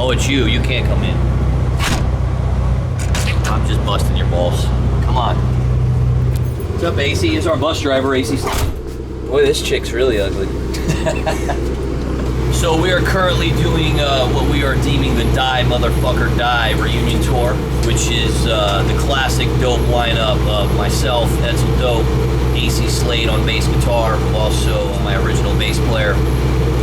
Oh, it's you. You can't come in. I'm just busting your balls. Come on. What's up, AC? It's our bus driver, AC. Boy, this chick's really ugly. So we are currently doing what we are deeming the Die Motherfucker Die reunion tour, which is the classic dope lineup of myself, Edsel Dope, AC Slade on bass guitar, who also my original bass player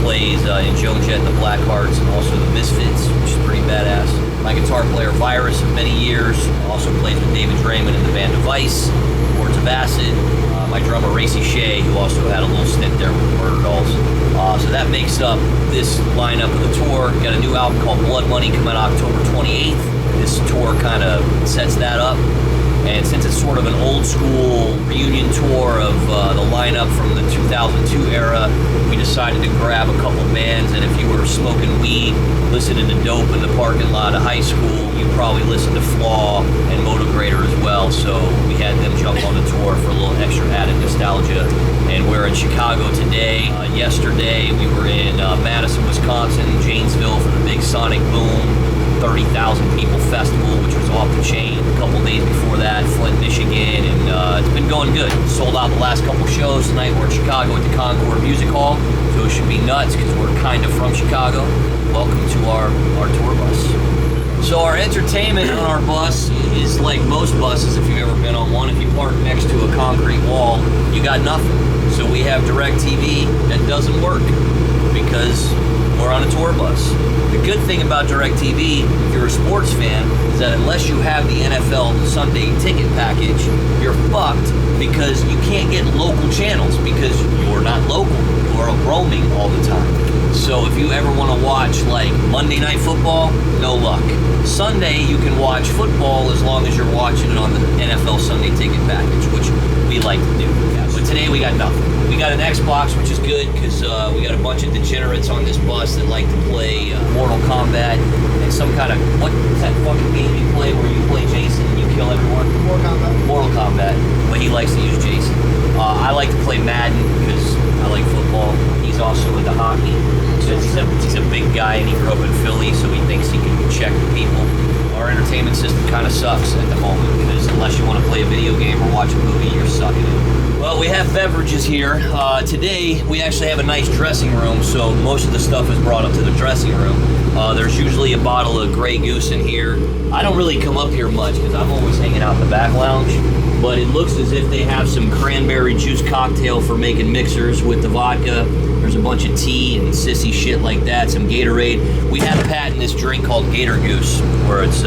plays in Joan Jett and the Blackhearts, and also the Misfits, which is pretty badass. My guitar player Virus of many years also plays with David Draymond in the band Device, Words of Acid. My drummer Racy Shea, who also had a little stint there with the Murder Dolls. So that makes up this lineup of the tour. Got a new album called Blood Money coming out October 28th. This tour kind of sets that up. And since it's sort of an old school reunion tour of the lineup from the 2002 era, we decided to grab a couple bands. And if you were smoking weed, listening to dope in the parking lot of high school, you probably listened to Flaw and Motograter as well. So we had them jump on the tour for a little extra added nostalgia. And we're in Chicago today. Yesterday we were in Madison, Wisconsin, Janesville for the big Sonic Boom 30,000 people festival, which was off the chain. A couple days before that, Flint, Michigan, and it's been going good. Sold out the last couple shows. Tonight we're in Chicago at the Concord Music Hall, so it should be nuts because we're kind of from Chicago. Welcome to our tour bus. So our entertainment on our bus is like most buses, if you've ever been on one. If you park next to a concrete wall, you got nothing. So we have DirecTV that doesn't work because we're on a tour bus. The good thing about DirecTV, if you're a sports fan, is that unless you have the NFL Sunday ticket package, you're fucked because you can't get local channels because you're not local. You're roaming all the time. So if you ever want to watch like Monday Night Football, no luck. Sunday you can watch football as long as you're watching it on the NFL Sunday ticket package, which we like to do. But today we got nothing. We got an Xbox, which is good because we got a bunch of degenerates on this bus that like to play Mortal Kombat and some kind of, what is that fucking game you play where you play Jason and you kill everyone? Mortal Kombat. But he likes to use Jason. I like to play Madden because I like football. He's also into hockey. He's a big guy and he grew up in Philly, so he thinks he can check the people. Our entertainment system kind of sucks at the moment because unless you want to play a video game or watch a movie, you're sucking it. Well, we have beverages here. Today, we actually have a nice dressing room, so most of the stuff is brought up to the dressing room. There's usually a bottle of Grey Goose in here. I don't really come up here much because I'm always hanging out in the back lounge, but it looks as if they have some cranberry juice cocktail for making mixers with the vodka. There's a bunch of tea and sissy shit like that, some Gatorade. We have patented this drink called Gator Goose, where it's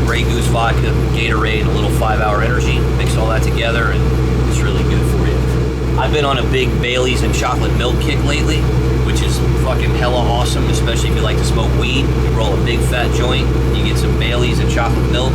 Grey Goose vodka, Gatorade, and a little 5-hour energy. Mix all that together, and it's really good for you. I've been on a big Bailey's and chocolate milk kick lately, which is fucking hella awesome, especially if you like to smoke weed. You roll a big fat joint, you get some Bailey's and chocolate milk,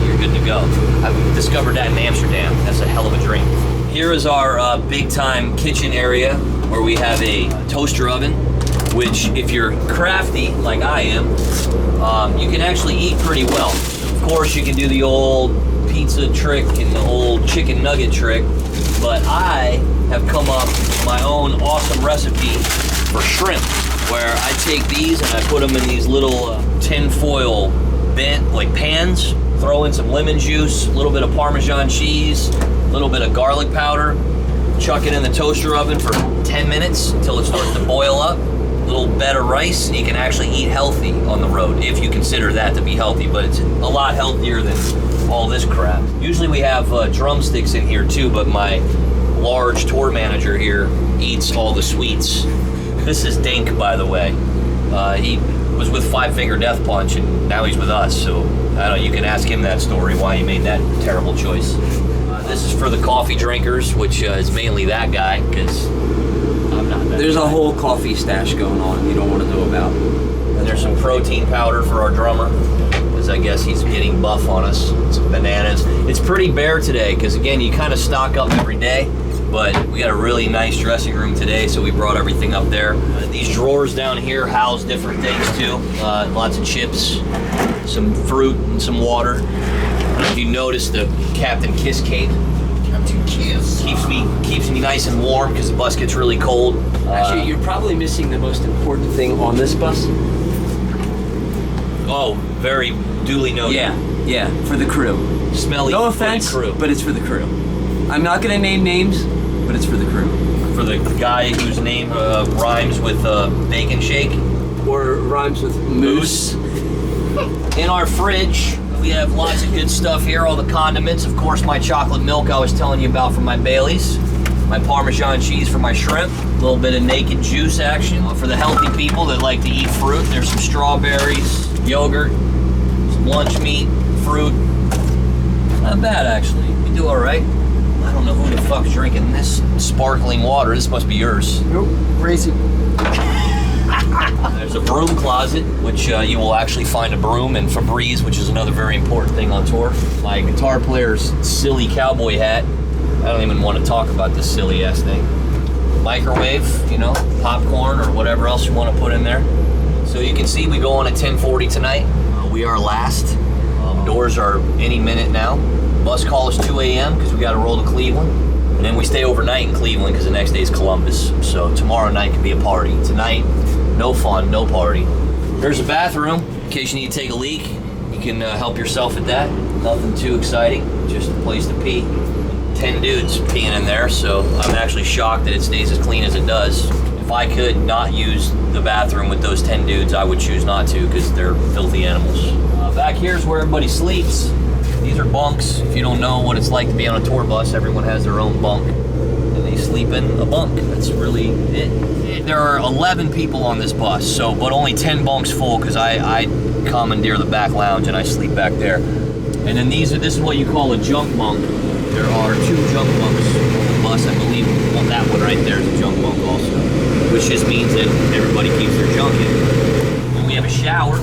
you're good to go. I discovered that in Amsterdam. That's a hell of a drink. Here is our big time kitchen area where we have a toaster oven, which if you're crafty like I am, you can actually eat pretty well. Of course, you can do the old pizza trick and the old chicken nugget trick, but I have come up with my own awesome recipe for shrimp, where I take these and I put them in these little tin foil bent like pans, throw in some lemon juice, a little bit of Parmesan cheese, a little bit of garlic powder, chuck it in the toaster oven for 10 minutes until it starts to boil up. A little bed of rice, and you can actually eat healthy on the road if you consider that to be healthy, but it's a lot healthier than all this crap. Usually we have drumsticks in here too, but my large tour manager here eats all the sweets. This is Dink, by the way. He was with Five Finger Death Punch, and now he's with us, so I don't know, you can ask him that story, why he made that terrible choice. This is for the coffee drinkers, which is mainly that guy, because I'm not that There's guy. a whole coffee stash going on you don't want to know about. And there's some protein powder for our drummer, because I guess he's getting buff on us. Some bananas. It's pretty bare today, because again, you kind of stock up every day, but we got a really nice dressing room today, so we brought everything up there. These drawers down here house different things too. Lots of chips, some fruit, and some water. If you notice the Captain Kiss cape, Captain Kiss keeps me nice and warm because the bus gets really cold. Actually, you're probably missing the most important thing on this bus. Oh, very duly noted. Yeah, for the crew. Smelly. No offense, crew. but it's for the crew. I'm not gonna name names, but it's for the crew. For the guy whose name rhymes with bacon shake. Or rhymes with moose. In our fridge, we have lots of good stuff here. All the condiments, of course, my chocolate milk I was telling you about from my Baileys. My Parmesan cheese for my shrimp. A little bit of naked juice action. For the healthy people that like to eat fruit, there's some strawberries, yogurt, some lunch meat, fruit. Not bad, actually. We do all right. I don't know who the fuck's drinking this sparkling water. This must be yours. Nope, crazy. There's a broom closet, which you will actually find a broom, and Febreze, which is another very important thing on tour. My guitar player's silly cowboy hat. I don't even want to talk about this silly ass thing. Microwave, you know, popcorn or whatever else you want to put in there. So you can see we go on at 10:40 tonight. We are last. Doors are any minute now. Bus call is 2 a.m. because we got to roll to Cleveland. And then we stay overnight in Cleveland because the next day is Columbus. So tomorrow night can be a party. Tonight, no fun, no party. There's a bathroom in case you need to take a leak. You can help yourself at that. Nothing too exciting, just a place to pee. 10 dudes peeing in there, so I'm actually shocked that it stays as clean as it does. If I could not use the bathroom with those 10 dudes, I would choose not to because they're filthy animals. Back here's where everybody sleeps. These are bunks. If you don't know what it's like to be on a tour bus, everyone has their own bunk, and they sleep in a bunk. That's really it. There are 11 people on this bus, so but only 10 bunks full because I commandeer the back lounge and I sleep back there. And then this is what you call a junk bunk. There are 2 junk bunks on the bus, I believe. Well, that one right there is a junk bunk also, which just means that everybody keeps their junk in. And we have a shower,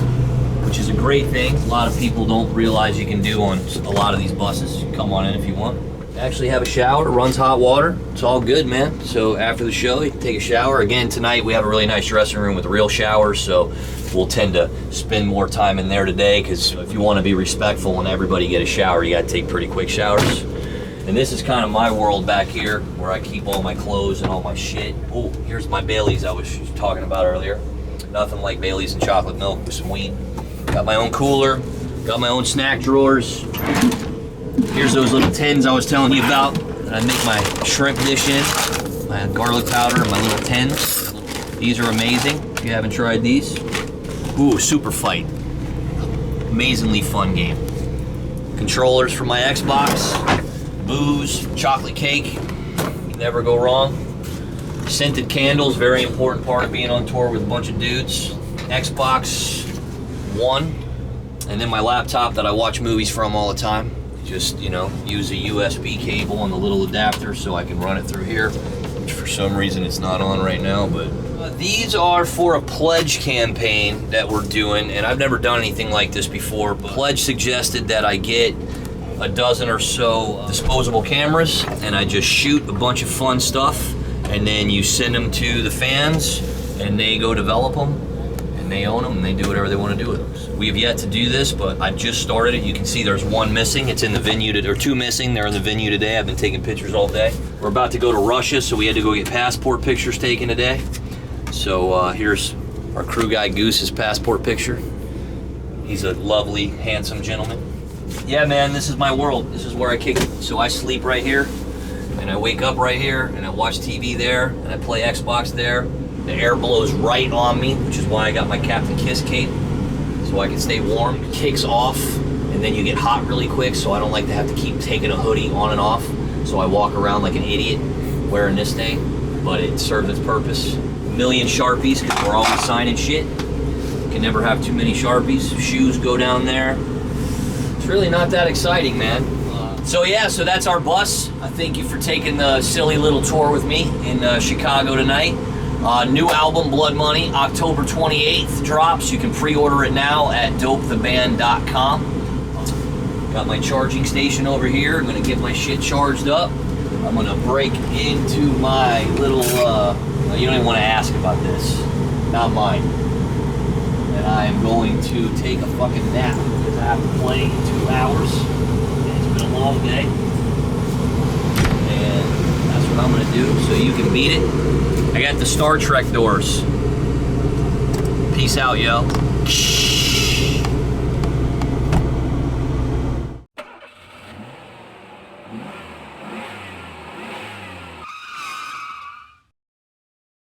which is a great thing. A lot of people don't realize you can do on a lot of these buses. You can come on in if you want. Actually have a shower, runs hot water. It's all good, man. So after the show, you can take a shower. Again, tonight we have a really nice dressing room with real showers, so we'll tend to spend more time in there today because if you want to be respectful and everybody get a shower, you got to take pretty quick showers. And this is kind of my world back here where I keep all my clothes and all my shit. Oh, here's my Baileys I was talking about earlier. Nothing like Baileys and chocolate milk with some weed. Got my own cooler, got my own snack drawers. Here's those little tins I was telling you about that I make my shrimp dish in. My garlic powder and my little tins. These are amazing if you haven't tried these. Ooh, Super Fight. Amazingly fun game. Controllers for my Xbox. Booze, chocolate cake. You never go wrong. Scented candles, very important part of being on tour with a bunch of dudes. Xbox One, and then my laptop that I watch movies from all the time. Just, you know, use a USB cable and the little adapter so I can run it through here, which for some reason it's not on right now, but these are for a pledge campaign that we're doing, and I've never done anything like this before, but Pledge suggested that I get a dozen or so disposable cameras and I just shoot a bunch of fun stuff, and then you send them to the fans and they go develop them. They own them and they do whatever they want to do with them. So we have yet to do this, but I just started it. You can see there's 1 missing. It's in the venue today, or 2 missing. They're in the venue today. I've been taking pictures all day. We're about to go to Russia, so we had to go get passport pictures taken today. So here's our crew guy Goose's passport picture. He's a lovely, handsome gentleman. Yeah, man, this is my world. This is where I kick it. So I sleep right here, and I wake up right here, and I watch TV there, and I play Xbox there. The air blows right on me, which is why I got my Captain Kiss cape, so I can stay warm. It kicks off, and then you get hot really quick, so I don't like to have to keep taking a hoodie on and off. So I walk around like an idiot wearing this thing, but it serves its purpose. A million Sharpies, because we're always signing shit. Can never have too many Sharpies. Shoes go down there. It's really not that exciting, man. So yeah, so that's our bus. I thank you for taking the silly little tour with me in Chicago tonight. New album, Blood Money, October 28th drops. You can pre-order it now at dopetheband.com. Got my charging station over here. I'm gonna get my shit charged up. I'm gonna break into my little, you don't even wanna ask about this. Not mine. And I am going to take a fucking nap because I have to play in 2 hours. It's been a long day. And that's what I'm gonna do, so you can beat it. I got the Star Trek doors. Peace out, yo.